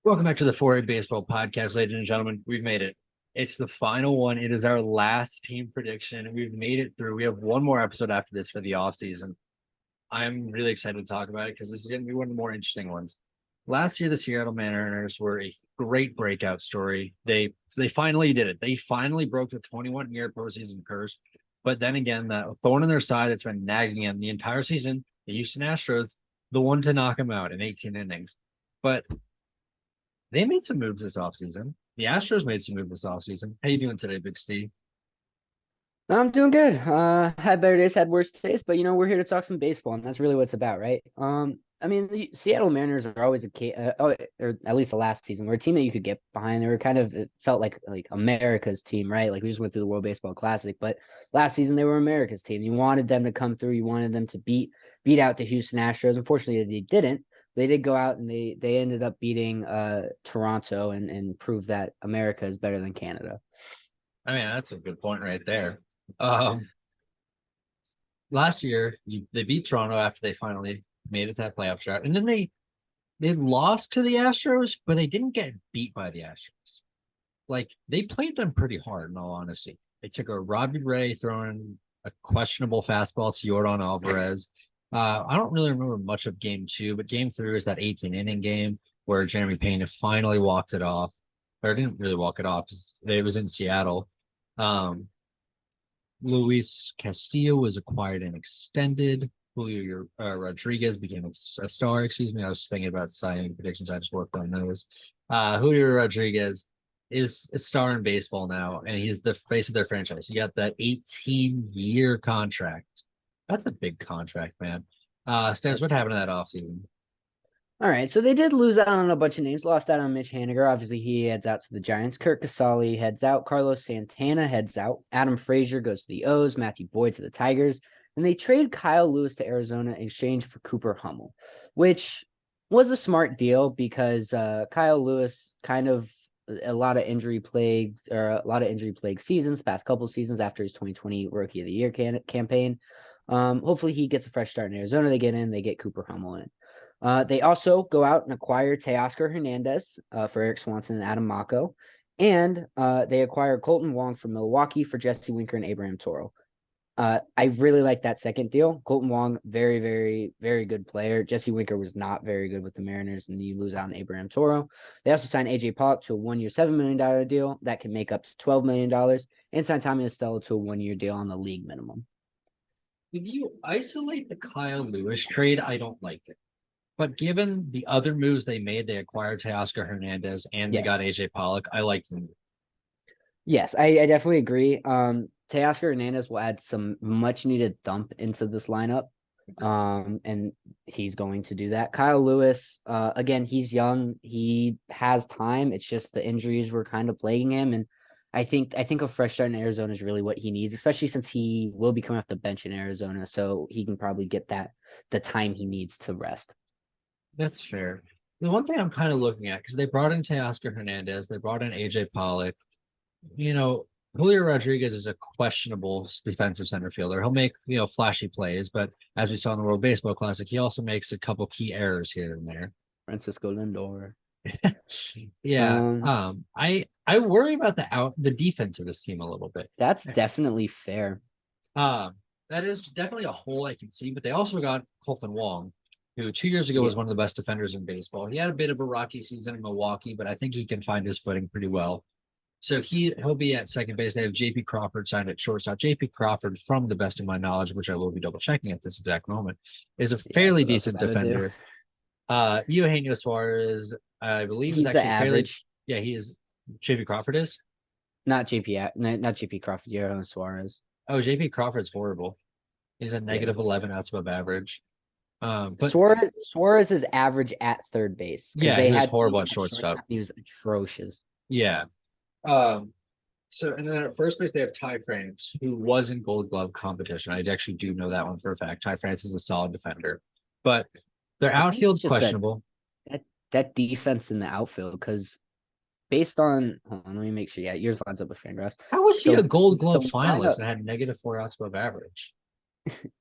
Welcome back to the 4A Baseball Podcast, ladies and gentlemen. We've made it. It's the final one. It is our last team prediction. We've made it through. We have one more episode after this for the off season. I'm really excited to talk about it because this is going to be one of the more interesting ones. Last year, the Seattle Mariners were a great breakout story. They finally did it. They finally broke the 21-year postseason curse. But then again, that thorn in their side that's been nagging them the entire season, the Houston Astros, the one to knock them out in 18 innings. But they made some moves this offseason. The Astros made some moves this offseason. How you doing today, Big Steve? I'm doing good. Had better days, had worse days, but we're here to talk some baseball, and that's really what it's about, right? The Seattle Mariners are always or at least the last season, were a team that you could get behind. They were it felt like America's team, right? Like we just went through the World Baseball Classic, but last season they were America's team. You wanted them to come through. You wanted them to beat out the Houston Astros. Unfortunately, they didn't. They did go out and they ended up beating Toronto and prove that America is better than Canada. I mean, that's a good point right there. Um, Last year they beat Toronto after they finally made it to that playoff shot, and then they lost to the Astros, but they didn't get beat by the Astros. Like they played them pretty hard, in all honesty. They took a Robbie Ray throwing a questionable fastball to Jordan Alvarez. I don't really remember much of game two, but game three was that 18 inning game where Jeremy Payne finally walked it off. Or didn't really walk it off because it was in Seattle. Um, Luis Castillo was acquired and extended. Julio Rodriguez became a star. Excuse me. I was thinking about signing predictions. I just worked on those. Julio Rodriguez is a star in baseball now, and he's the face of their franchise. You got that 18-year contract. That's a big contract, man. Stans, what happened in that offseason? All right, so they did lose out on a bunch of names. Lost out on Mitch Haniger. Obviously, he heads out to the Giants. Kurt Casale heads out. Carlos Santana heads out. Adam Frazier goes to the O's. Matthew Boyd to the Tigers. And they trade Kyle Lewis to Arizona in exchange for Cooper Hummel, which was a smart deal because Kyle Lewis kind of a lot of injury plagued seasons, past couple seasons after his 2020 Rookie of the Year campaign. Hopefully, he gets a fresh start in Arizona. They get in. They get Cooper Hummel in. They also go out and acquire Teoscar Hernandez for Eric Swanson and Adam Mako. And they acquire Colton Wong from Milwaukee for Jesse Winker and Abraham Toro. I really like that second deal. Colton Wong, very, very, very good player. Jesse Winker was not very good with the Mariners, and you lose out on Abraham Toro. They also signed AJ Pollock to a 1-year, $7 million deal that can make up to $12 million, and signed Tommy Estella to a 1-year deal on the league minimum. If you isolate the Kyle Lewis trade, I don't like it. But given the other moves they made, they acquired Teoscar Hernandez and they Yes. got AJ Pollock. I like them. Yes, I definitely agree. Teoscar Hernandez will add some much needed thump into this lineup. And he's going to do that. Kyle Lewis, again, he's young. He has time. It's just the injuries were kind of plaguing him. And I think a fresh start in Arizona is really what he needs, especially since he will be coming off the bench in Arizona. So he can probably get the time he needs to rest. That's fair. The one thing I'm kind of looking at, because they brought in Teoscar Hernandez, they brought in AJ Pollock. You know, Julio Rodriguez is a questionable defensive center fielder. He'll make, flashy plays, but as we saw in the World Baseball Classic, he also makes a couple key errors here and there. Francisco Lindor. Yeah. Um, I worry about the defense of this team a little bit. that's definitely fair. Um, that is definitely a hole I can see, but they also got Kolfen Wong, who 2 years ago Yeah. was one of the best defenders in baseball. He had a bit of a rocky season in Milwaukee, but I think he can find his footing pretty well. So he'll be at second base. They have JP Crawford signed at shortstop. JP Crawford, from the best of my knowledge, which I will be double checking at this exact moment, is a Yeah, fairly so that's decent about to do. defender. Eugenio Suarez, I believe, is He's the actually fairly. average. Yeah, he is. JP Crawford is. Not JP Crawford, Johan Suarez. Oh, JP Crawford's horrible. He's a Yeah. negative 11 outs above average. But Suarez is average at third base because yeah, they he was had horrible Peyton at at shortstop. shortstop. He was atrocious. Yeah. Um, so and then at first base they have Ty France, who was in Gold Glove competition. I actually do know that one for a fact. Ty France is a solid defender, but their I think it's outfield just that questionable. that that defense in the outfield because based on hold on, let me make sure. Yeah, yours lines up with Fangraphs. How was he a So Gold the Glove finalist lineup, and had negative 4 outs above average?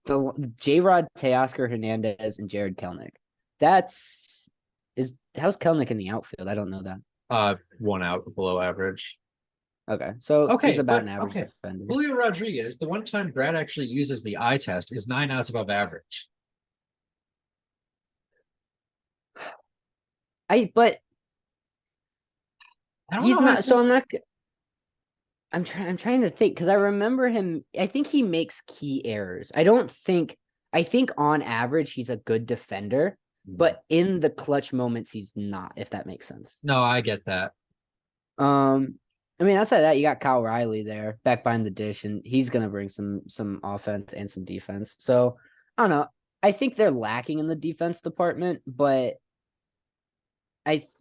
the J Rod, Teoscar Hernandez, and Jared Kelnick. That's how's Kelnick in the outfield? I don't know that. 1 out below average. Okay, so Okay, he's about but an average okay. defender. Julio Rodriguez, the one time Brad actually uses the eye test, is 9 outs above average. But I don't he's know how I not. So feel. I'm not. I'm trying to think because I remember him. I think he makes key errors. I don't think. I think on average he's a good defender, but in the clutch moments he's not. If that makes sense. No, I get that. I mean outside of that you got Kyle Riley there back behind the dish, and he's gonna bring some offense and some defense. So I don't know. I think they're lacking in the defense department, but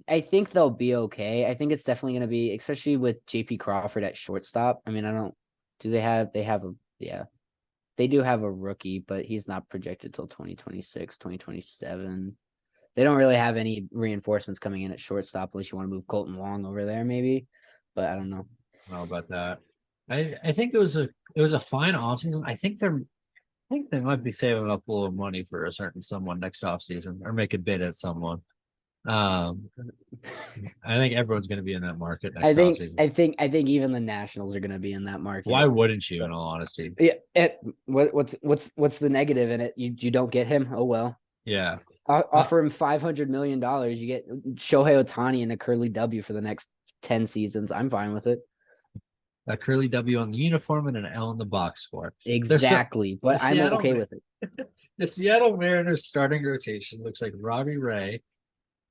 I think they'll be okay. I think it's definitely going to be, especially with JP Crawford at shortstop. I mean, I don't. Do they have a yeah. They do have a rookie, but he's not projected till 2026, 2027. They don't really have any reinforcements coming in at shortstop unless you want to move Colton Long over there, maybe. But I don't know. I don't know about that. I think it was a fine offseason. I think they might be saving up a little money for a certain someone next offseason or make a bid at someone. Um, I think everyone's going to be in that market next offseason. I think even the Nationals are going to be in that market. Why wouldn't you, in all honesty? Yeah. What's the negative in it? You don't get him. Oh well. Yeah. Offer him $500 million. You get Shohei Ohtani and a curly W for the next 10 seasons. I'm fine with it. A curly W on the uniform and an L in the box score. Exactly, but I'm okay with it. The Seattle Mariners starting rotation looks like Robbie Ray,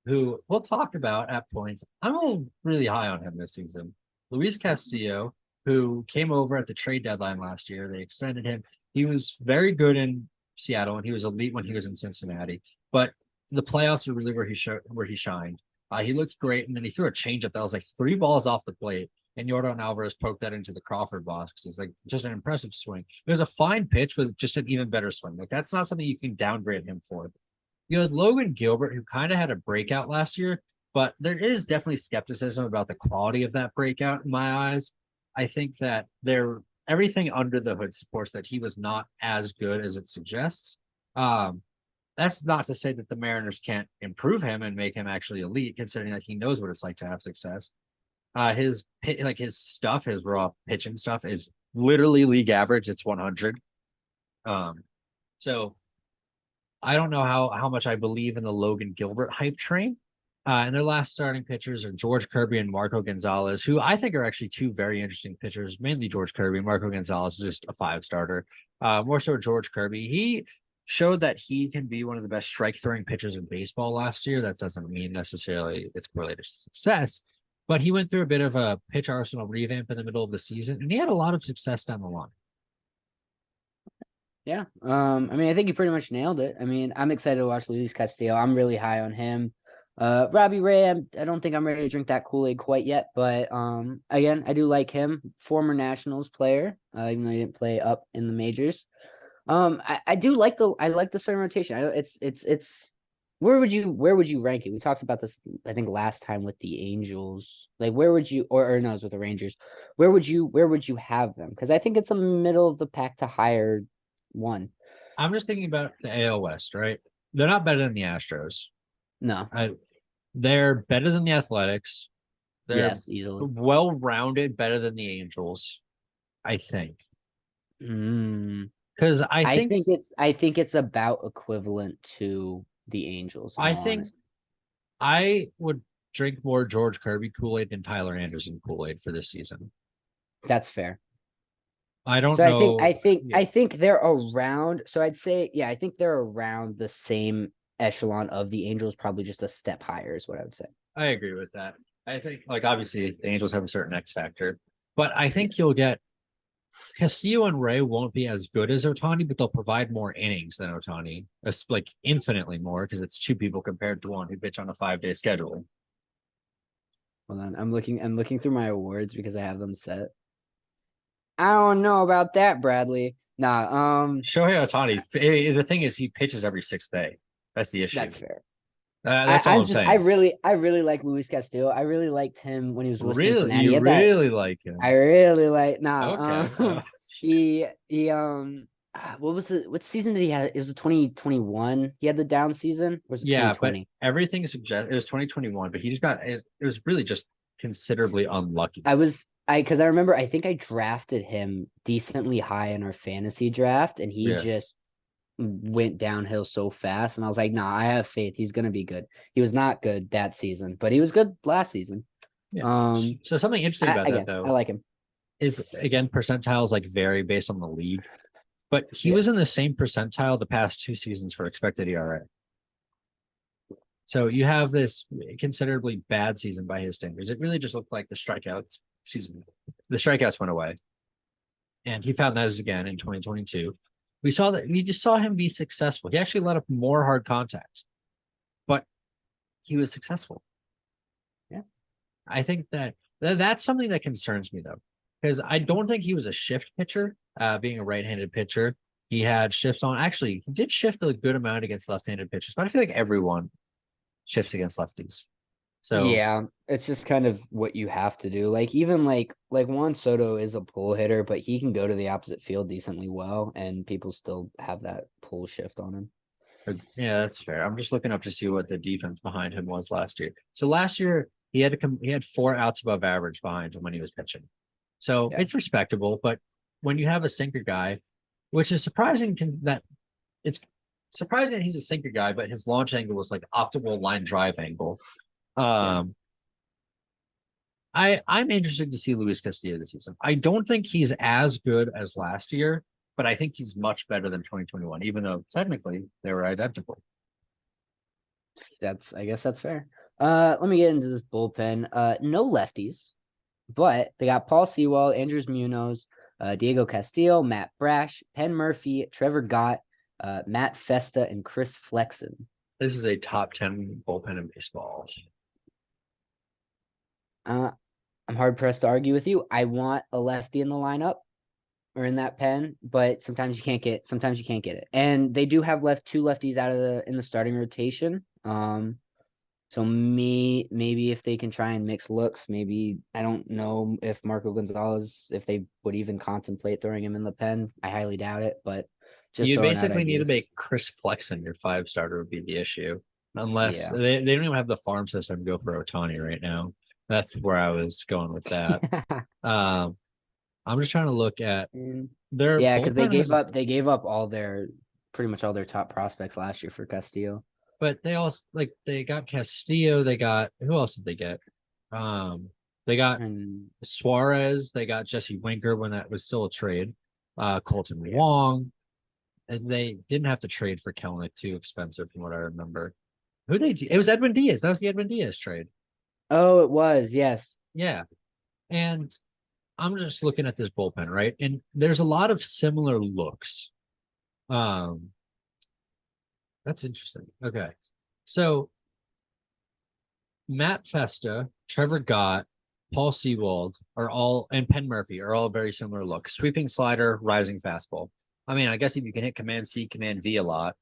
who we'll talk about at points. I'm really high on him this season. Luis Castillo, who came over at the trade deadline last year. They extended him. He was very good in Seattle, and he was elite when he was in Cincinnati. But the playoffs are really where he shined. He looked great, and then he threw a changeup that was like 3 balls off the plate, and Yordan Alvarez poked that into the Crawford box. It's like just an impressive swing. It was a fine pitch with just an even better swing. Like that's not something you can downgrade him for. You had Logan Gilbert, who kind of had a breakout last year, but there is definitely skepticism about the quality of that breakout in my eyes. I think that everything under the hood supports that he was not as good as it suggests. That's not to say that the Mariners can't improve him and make him actually elite, considering that he knows what it's like to have success. His stuff, his raw pitching stuff, is literally league average. It's 100. So I don't know how much I believe in the Logan Gilbert hype train. And their last starting pitchers are George Kirby and Marco Gonzalez, who I think are actually 2 very interesting pitchers. Mainly George Kirby. Marco Gonzalez is just a 5-starter. More so George Kirby. He showed that he can be one of the best strike throwing pitchers in baseball last year. That doesn't mean necessarily it's correlated to success, but he went through a bit of a pitch arsenal revamp in the middle of the season, and he had a lot of success down the line. Yeah. I mean, I think you pretty much nailed it. I mean, I'm excited to watch Luis Castillo. I'm really high on him. Robbie Ray, I don't think I'm ready to drink that Kool-Aid quite yet, but again, I do like him. Former Nationals player, even though he didn't play up in the majors. I do like the starting rotation. I don't. It's. Where would you rank it? We talked about this, I think, last time with the Angels. Like, where would you, or no, it was with the Rangers. Where would you have them? Because I think it's a middle of the pack to higher one. I'm just thinking about the AL West, right? They're not better than the Astros. No. They're better than the Athletics. They're Yes, easily. well-rounded, better than the Angels, I think. Because I think it's about equivalent to the Angels. I think honest. I would drink more George Kirby Kool-Aid than Tyler Anderson Kool-Aid for this season. That's fair. I don't So know. I think they're around. So I'd say, yeah, I think they're around the same echelon of the Angels, probably just a step higher is what I would say. I agree with that. I think, like, obviously the Angels have a certain X factor, but I think you'll get Castillo and Ray won't be as good as Ohtani, but they'll provide more innings than Ohtani. It's like infinitely more because it's 2 people compared to 1 who pitch on a 5-day schedule. Hold on, I'm looking through my awards because I have them set. I don't know about that, Bradley. Nah, Shohei Ohtani. The thing is, he pitches every 6th day. That's the issue. That's fair. That's all I'm saying. I really like Luis Castillo. I really liked him when he was with Cincinnati. You really like him. I really like. Okay. He what season did he have? It was a 2021. He had the down season, or was it Yeah, but 2020? everything suggests it was 2021, but he just got it was really just considerably unlucky. Because I remember, I think I drafted him decently high in our fantasy draft, and he Yeah. just went downhill so fast. And I was like, nah, I have faith. He's gonna be good. He was not good that season, but he was good last season. Yeah. Um, So something interesting about that I though like him. is again percentiles like vary based on the league, but he Yeah. was in the same percentile the past 2 seasons for expected ERA. So you have this considerably bad season by his standards. It really just looked like the strikeouts season. The strikeouts went away. And he found those again in 2022. We just saw him be successful. He actually let up more hard contact, but he was successful. Yeah. I think that's something that concerns me though, because I don't think he was a shift pitcher, being a right-handed pitcher. He had shifts on. Actually, he did shift a good amount against left-handed pitchers, but I feel like everyone shifts against lefties. So Yeah, it's just kind of what you have to do. Like even like Juan Soto is a pull hitter, but he can go to the opposite field decently well, and people still have that pull shift on him. yeah, that's fair. I'm just looking up to see what the defense behind him was last year. So last year he had 4 outs above average behind him when he was pitching. So Yeah. it's respectable, but when you have a sinker guy, which is surprising that it's surprising that he's a sinker guy, but his launch angle was like optimal line drive angle. Yeah. Um, I'm interested to see Luis Castillo this season. I don't think he's as good as last year, but I think he's much better than 2021, even though technically they were identical. I guess that's fair. Let me get into this bullpen. No lefties, but they got Paul Sewell, Andrews Munoz, Diego Castillo, Matt Brash, Penn Murphy, Trevor Gott, Matt Festa, and Chris Flexen. This is a top 10 bullpen in baseball. Uh, I'm hard pressed to argue with you. I want a lefty in the lineup or in that pen, but sometimes you can't get it. And they do have left two lefties out of in the starting rotation. So maybe if they can try and mix looks, maybe I don't know if Marco Gonzalez, if they would even contemplate throwing him in the pen. I highly doubt it, but just You throwing out basically need to ideas. make Chris Flexen your 5 starter would be the issue. Unless Yeah. they don't even have the farm system to go for Otani right now. That's where I was going with that. Um, I'm just trying to look at Mm. their Yeah, because bullpen has, they gave up pretty much all their top prospects last year for Castillo. but they also like they got Castillo. They got who else did they get? They got And Suarez. They got Jesse Winker when that was still a trade. Colton yeah. Wong, and they didn't have to trade for Kelnick, too expensive from what I remember. It was Edwin Diaz. That was the Edwin Diaz trade. Oh, it was, yes. Yeah. And I'm just looking at this bullpen, right? And there's a lot of similar looks. Um, that's interesting. Okay. So Matt Festa, Trevor Gott, Paul Sewald are all, and Penn Murphy are all very similar look. Sweeping slider, rising fastball. I mean, I guess if you can hit Command C, Command V a lot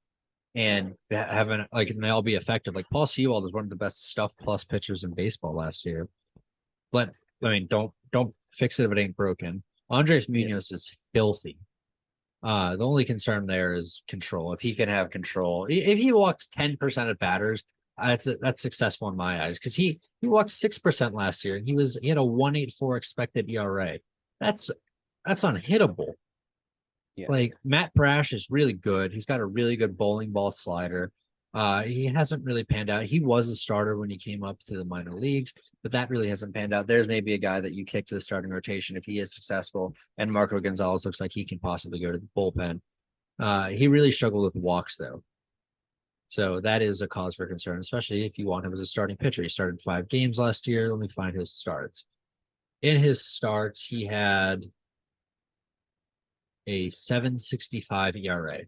and having like and they all be effective. Like Paul Sewald is one of the best stuff plus pitchers in baseball last year. But I mean, don't fix it if it ain't broken. Andres Yeah. Munoz is filthy. The only concern there is control. If he can have control, if he walks 10% of batters, that's successful in my eyes because he walked 6% last year and he had a 1.84 expected ERA. That's unhittable. Yeah. Like Matt Brash is really good. He's got a really good bowling ball slider. He hasn't really panned out. He was a starter when he came up to the minor leagues, but that really hasn't panned out. There's maybe a guy that you kick to the starting rotation if he is successful. And Marco Gonzalez looks like he can possibly go to the bullpen. He really struggled with walks though. So that is a cause for concern, especially if you want him as a starting pitcher. He started 5 games last year. Let me find his starts. In his starts, he had a 7.65 ERA.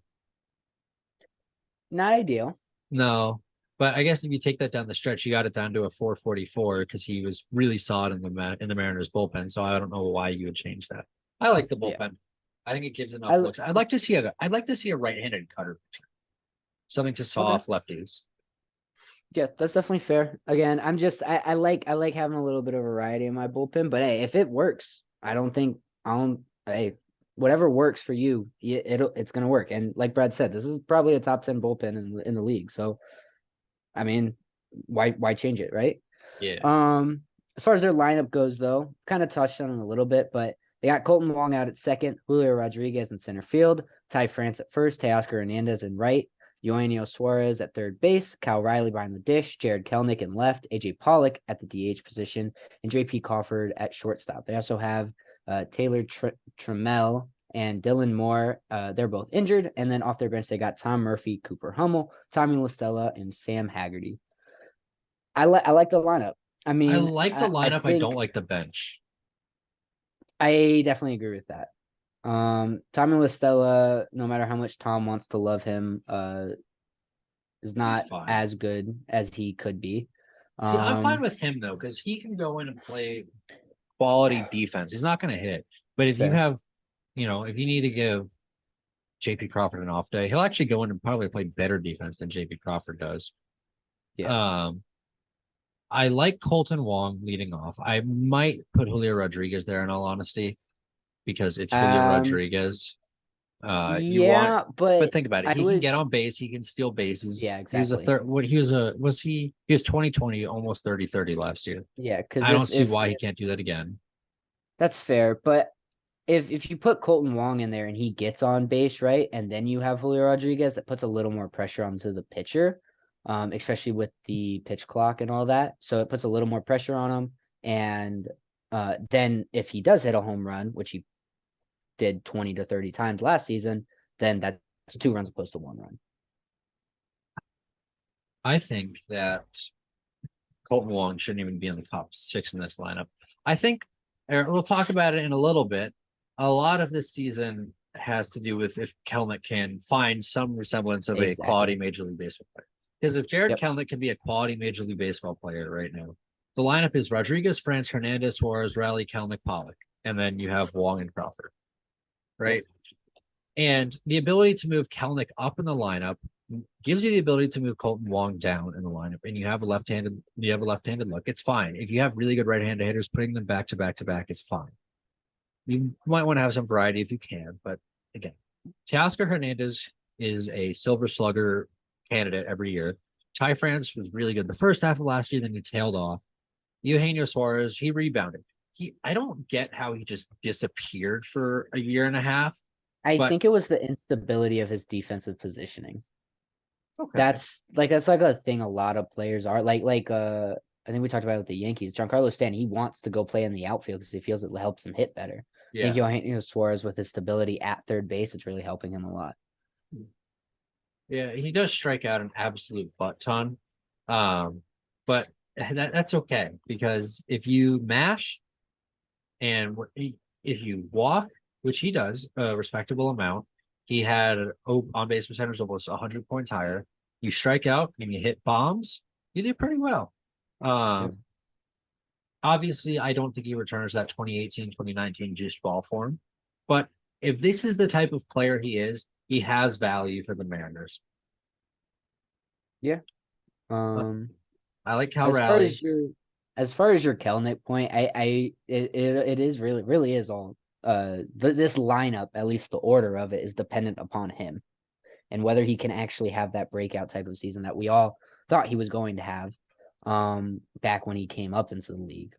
Not ideal. No, but I guess if you take that down the stretch, you got it down to a 4.44 because he was really solid in the Mariners bullpen. So I don't know why you would change that. I like the Yeah. bullpen. I think it gives enough I looks. I'd like to see a right-handed cutter pitcher, something to saw Okay. off lefties. Yeah, that's definitely fair. Again, I like having a little bit of variety in my bullpen, but hey, if it works, I don't, hey, whatever works for you, it's gonna work. And like Brad said, this is probably a top 10 bullpen in the league. So I mean, why change it, right? Yeah. As far as their lineup goes, though, kind of touched on it a little bit, but they got Colton Wong out at second, Julio Rodriguez in center field, Ty France at first, Teoscar Hernandez in right, Eugenio Suarez at third base, Kyle Riley behind the dish, Jared Kelnick in left, AJ Pollock at the DH position, and JP Crawford at shortstop. They also have Taylor Trammell and Dylan Moore. They're both injured. And then off their bench, they got Tom Murphy, Cooper Hummel, Tommy LaStella, and Sam Haggerty. I like the lineup. I I mean, like the I lineup. I don't think like the bench. I definitely agree with that. Tommy LaStella, no matter how much Tom wants to love him, is He's not fine. as good as he could be. See, I'm fine Um, with him though, because he can go in and play quality defense. He's not going to hit, but if you fair. have, if you need to give JP Crawford an off day, he'll actually go in and probably play better defense than JP Crawford does. Yeah. Um, I like Colton Wong leading off. I might put Julio Rodriguez there in all honesty, because it's Julio Um, Rodriguez. You want, yeah, but but think about it. I He can would, get on base. He can steal bases. yeah, He was a exactly. third. What he was a was he was 2020 almost 30-30 last year. Yeah, because I don't see if why he can't do that again. that's fair, but if you put Colton Wong in there and he gets on base, right, and then you have Julio Rodriguez, that puts a little more pressure onto the pitcher, especially with the pitch clock and all that. So it puts a little more pressure on him. And then if he does hit a home run, which he did 20 to 30 times last season, then that's 2 runs opposed to 1 run. I think that Colton Wong shouldn't even be in the top six in this lineup. I think we'll talk about it in a little bit. A lot of this season has to do with if Kelnick can find some resemblance of a quality Exactly. Major League Baseball player. Because if Jared Yep. Kelnick can be a quality Major League Baseball player right now, the lineup is Rodriguez, France, Hernandez, Suarez, Riley, Kelnick, Pollock, and then you have Wong and Crawford, Yep. right? And the ability to move Kelnick up in the lineup gives you the ability to move Colton Wong down in the lineup, and you have a left-handed look. It's fine. If you have really good right-handed hitters, putting them back to back to back is fine. You might want to have some variety if you can, but again, Teoscar Hernandez is a Silver Slugger candidate every year. Ty France was really good the first half of last year, then he tailed off. Eugenio Suarez, he rebounded. I don't get how he just disappeared for a year and a half, I but think it was the instability of his defensive positioning. okay. That's like a thing a lot of players are I think we talked about it with the Yankees. Giancarlo Stanton, he wants to go play in the outfield because he feels it helps him hit better. I think Yeah. Eugenio Suarez with his stability at third base, it's really helping him a lot. Yeah, he does strike out an absolute butt ton. But that's okay because if you mash and if you walk, which he does a respectable amount, he had on base percentage almost 100 points higher. You strike out and you hit bombs, you do pretty well. Yeah. Obviously, I don't think he returns that 2018, 2019 juiced ball form. But if this is the type of player he is, he has value for the Mariners. Yeah. Uh, Um, I like Cal as far Raleigh. as your as far as your Kelnick point, it is really is all this lineup, at least the order of it, is dependent upon him and whether he can actually have that breakout type of season that we all thought he was going to have back when he came up into the league.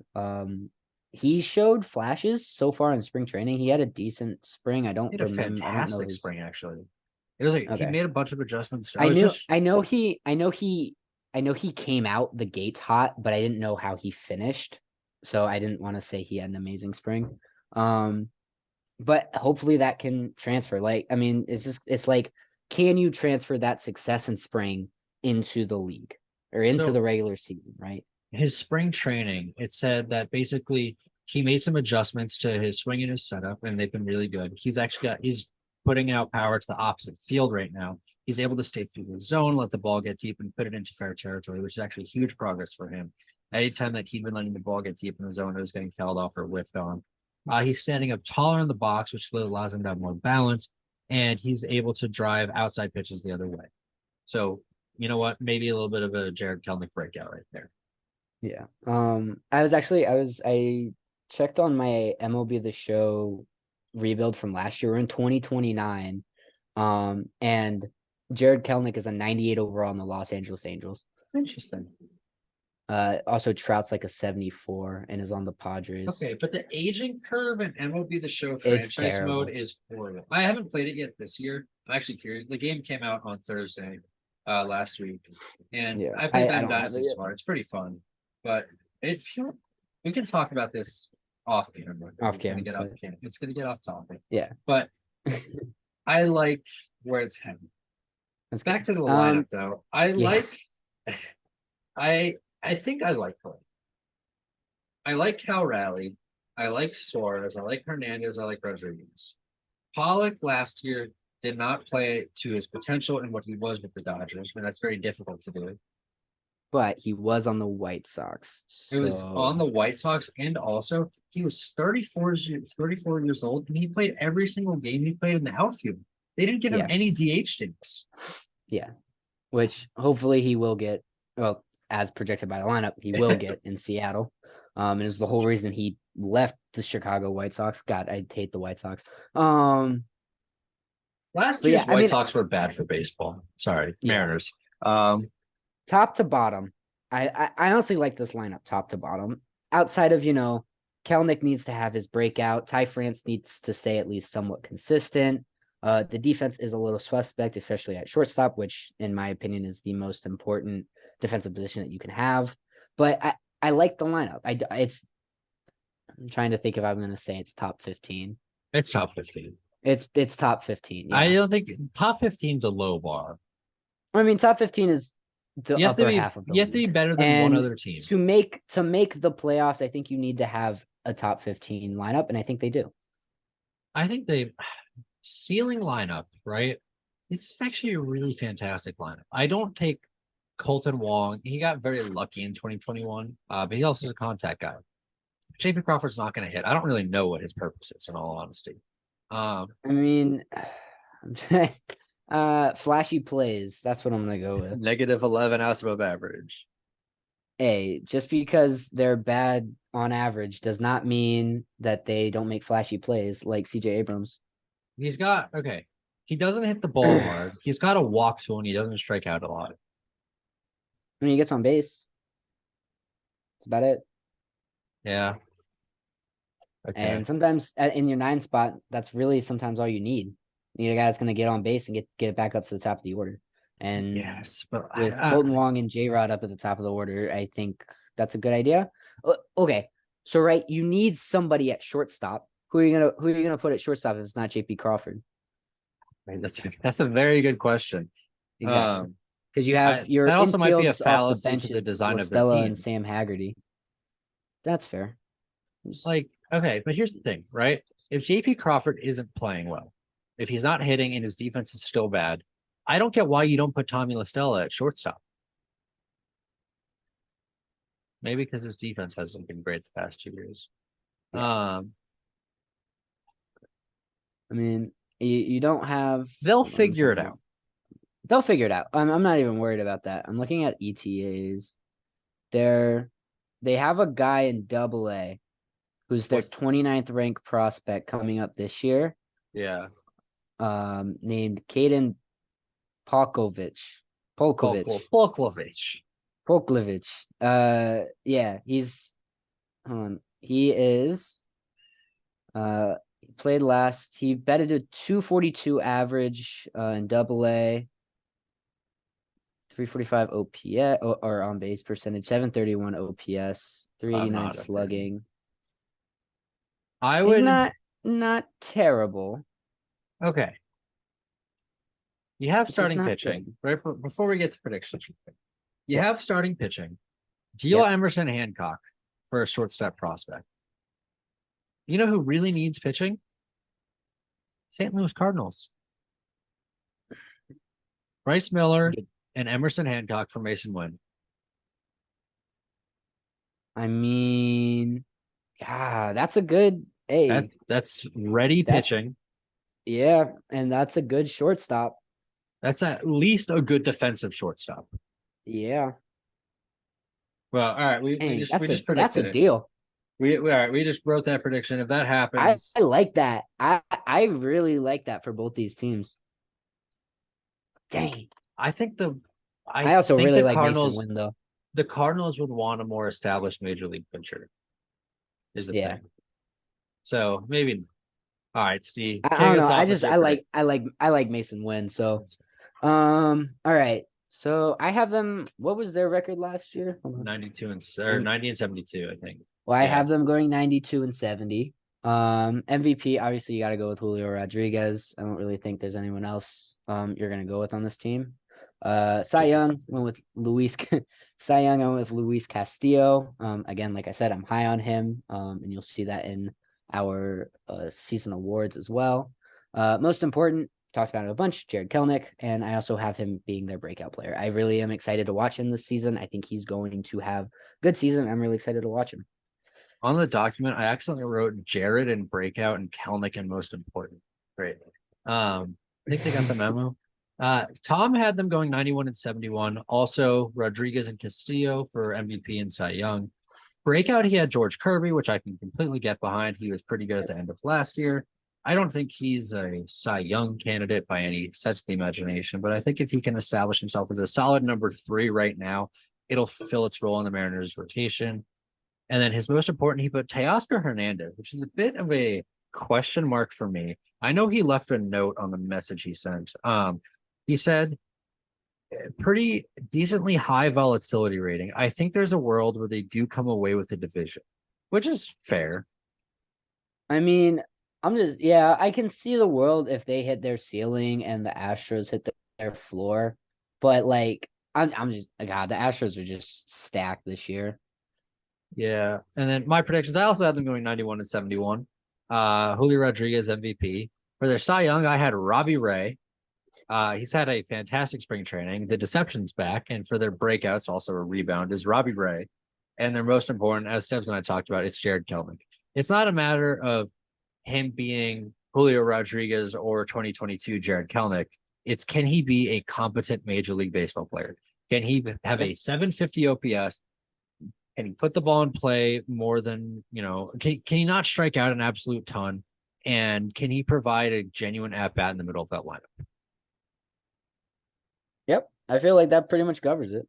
He showed flashes so far in spring training. He had a decent spring. He had a I don't know fantastic his spring, actually. It was like he okay. made a bunch of adjustments. I I was knew just I know he came out the gates hot, but I didn't know how he finished. So I didn't want to say he had an amazing spring. Um but hopefully that can transfer. Like, I mean, it's like, can you transfer that success in spring into the league or into so the regular season, right? his spring training, it said that basically he made some adjustments to his swing and his setup, and they've been really good. He's putting out power to the opposite field right now. He's able to stay through the zone, let the ball get deep, and put it into fair territory, which is actually huge progress for him. Anytime that he'd been letting the ball get deep in the zone, it was getting fouled off or whiffed on. He's standing up taller in the box, which allows him to have more balance, and he's able to drive outside pitches the other way. So, you know what? Maybe a little bit of a Jared Kelnick breakout right there. Yeah. I checked on my MLB The Show rebuild from last year. We're in 2029. And Jared Kelnick is a 98 overall in the Los Angeles Angels. Interesting. Also Trout's like a 74 and is on the Padres. Okay, but the aging curve in MLB The Show It's franchise mode terrible. is horrible. I haven't played it yet this year. I'm actually curious. The game came out on Thursday, last week, and Yeah, I played I Madden don't have it Dynasty yet. Smart. It's pretty fun, but we can talk about this off camera. Off It's gonna camera, get off but- camera. It's gonna get off topic. Yeah. But I like where it's heading. That's Back good. to the lineup though. I yeah. like I think I like play. I like Cal Raleigh. I like Suarez. I like Hernandez. I like Rodriguez. Pollock last year did not play to his potential and what he was with the Dodgers, and that's very difficult to do. But he was on the White Sox. It was on the White Sox, and also he was 34 years old, and he played every single game he played in the outfield. They didn't give him Yeah. any DH stints. Yeah. Which hopefully he will get, well, as projected by the lineup, he will get in Seattle. And is the whole reason he left the Chicago White Sox. God, I hate the White Sox. Last But year's yeah, I White mean- Sox were bad for baseball. Sorry, Yeah. Mariners. Top to bottom, I honestly like this lineup top to bottom. Outside of, Kelnick needs to have his breakout. Ty France needs to stay at least somewhat consistent. The defense is a little suspect, especially at shortstop, which in my opinion is the most important defensive position that you can have. But I like the lineup. I'm trying to think if I'm going to say it's top 15. It's top 15. It's top 15. I Yeah. don't think top 15 is a low bar. I mean, top 15 is the You have to upper be half of the you have to be league. better than one And other team. To make the playoffs, I think you need to have a top 15 lineup, and I think they do. I think they ceiling lineup, right? This is actually a really fantastic lineup. I don't take Colton Wong. He got very lucky in 2021, but he also is a contact guy. JP Crawford's not going to hit. I don't really know what his purpose is, in all honesty. I mean, I'm trying. Flashy plays. That's what I'm gonna go with. Negative 11 outs above average. Hey, just because they're bad on average does not mean that they don't make flashy plays like CJ Abrams. He's got he doesn't hit the ball hard. He's got a walk tool and he doesn't strike out a lot. When he gets on base, that's about it. Yeah. Okay. And sometimes in your 9 spot, that's really sometimes all you need. You need a guy that's going to get on base and get it back up to the top of the order. And yes, but with Colton Wong and J-Rod up at the top of the order, I think that's a good idea. Okay, so right, you need somebody at shortstop. Who are you gonna put at shortstop if it's not JP Crawford? Right, that's a very good question. Exactly, because you have your that also might be a infields off the fallacy to benches, the design of the Stella team. and Sam Haggerty. That's fair. Like, okay, but here's the thing, right? If JP Crawford isn't playing well, if he's not hitting and his defense is still bad, I don't get why you don't put Tommy LaStella at shortstop. Maybe because his defense hasn't been great the past 2 years. I mean, you don't have. They'll hold on, figure it sorry. out. They'll figure it out. I'm not even worried about that. I'm looking at ETAs. They have a guy in AA who's their What's- 29th ranked prospect coming up this year, Yeah. named Caden Polkovich. Polkovich. Yeah, hold on. He is he played last. He batted a 242 average in AA. 345 OPS or on base percentage, 731 OPS, I'm 389 not a fan. slugging. I He's would not terrible. okay. You have It's just starting not pitching, good. right? Before we get to predictions, you Yeah. have starting pitching. Deal Yep. Emerson Hancock for a shortstop prospect. You know who really needs pitching? St. Louis Cardinals. Bryce Miller Good. and Emerson Hancock for Mason Wynn. I mean, yeah, that's a good. Hey, That's ready That's- pitching. yeah, and that's a good shortstop. That's at least a good defensive shortstop. Yeah, Well, all right, we dang, just that's a predicted it. deal. all right, we just wrote that prediction. If that I happens, I like that. I really like that for both these teams. Dang. I think the I I also think really like Mason Wynn though. The Cardinals would want a more established major league pitcher, is the Yeah. thing. So maybe all right, Steve, I kick don't know. us off with your prediction. I like Mason Wynn. So all right. So I have them. What was their record last year? Hold on. 92 or 90 and 72, I think. Well, I Yeah. have them going 92 and 70. MVP, obviously you gotta go with Julio Rodriguez. I don't really think there's anyone else you're gonna go with on this team. Cy Young went with Luis Cy Young, I went with Luis Castillo. Again, like I said, I'm high on him. And you'll see that in our season awards as well. Most important, talked about it a bunch, Jared Kelnick, and I also have him being their breakout player. I really am excited to watch him this season. I think he's going to have a good season. I'm really excited to watch him. On the document, I accidentally wrote Jared and breakout and Kelnick and most important. Great. I think they got the memo. Tom had them going 91 and 71. Also, Rodriguez and Castillo for MVP and Cy Young. Breakout, he had George Kirby, which I can completely get behind. He was pretty good at the end of last year. I don't think he's a Cy Young candidate by any stretch of the imagination, but I think if he can establish himself as a solid number 3 right now, it'll fill its role in the Mariners rotation. And then his most important, he put Teoscar Hernandez, which is a bit of a question mark for me. I know he left a note on the message he sent. He said pretty decently high volatility rating. I think there's a world where they do come away with the division, which is fair. I mean, yeah, I can see the world if they hit their ceiling and the Astros hit their floor. But like, I'm just, God, the Astros are just stacked this year. Yeah. And then my predictions, I also had them going 91 and 71. Julio Rodriguez MVP. For their Cy Young, I had Robbie Ray. He's had a fantastic spring training. The deception's back, and for their breakouts, also a rebound is Robbie Ray. And their most important, as Steves and I talked about, it's Jared Kelnick. It's not a matter of him being Julio Rodriguez or 2022 Jared Kelnick. It's can he be a competent Major League Baseball player? Can he have a 750 OPS? Can he put the ball in play more than, can he not strike out an absolute ton? And can he provide a genuine at bat in the middle of that lineup? Yep, I feel like that pretty much covers it.